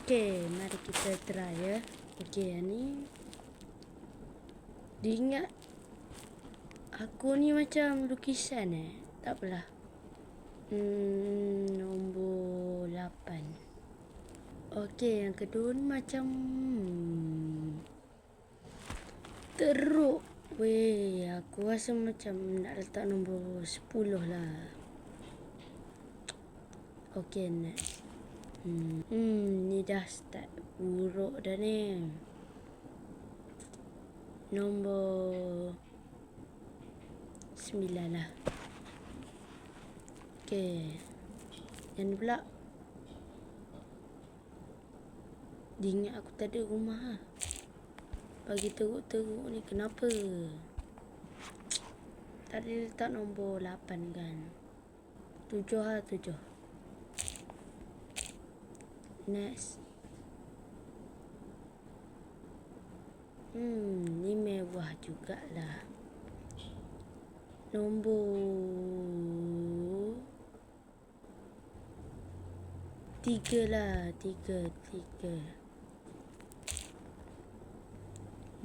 Okay, mari kita try ya. Okay, yang ni dia ingat aku ni macam lukisan Tak apalah. Nombor 8. Okay, yang kedua ni macam teruk. Weh, aku rasa macam nak letak nombor 10 lah. Okay, next. Ni dah start buruk dah ni. Nombor 9 lah. Okay, yang ni pula dia ingat aku tak ada rumah lah. Bagi teruk-teruk ni kenapa? Tadi letak nombor 8 kan. 7 lah, 7. Next. Ni mewah jugalah. Nombor 3 lah. 3.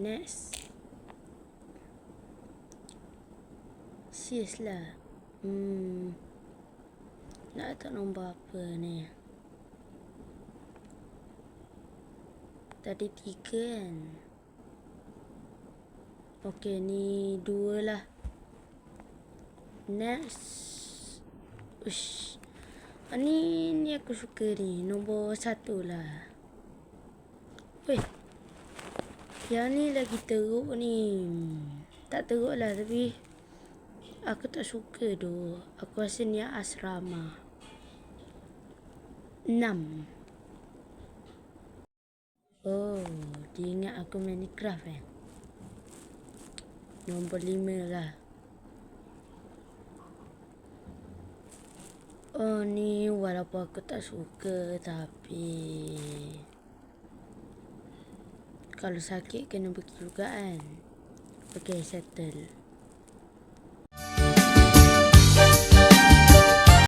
Next. Sis lah. Nak letak nombor apa ni? Tadi 3 kan. Okay, ni 2 lah. Next. Ush. Ni aku suka ni. Nombor 1 lah. Weh. Yang ni lagi teruk ni. Tak teruk lah tapi aku tak suka tu. Aku rasa ni asrama. 6. Oh, dia ingat aku Minecraft Nombor 5 lah. Oh, ni walaupun aku tak suka tapi kalau sakit kena pergi juga kan. Okay, settle.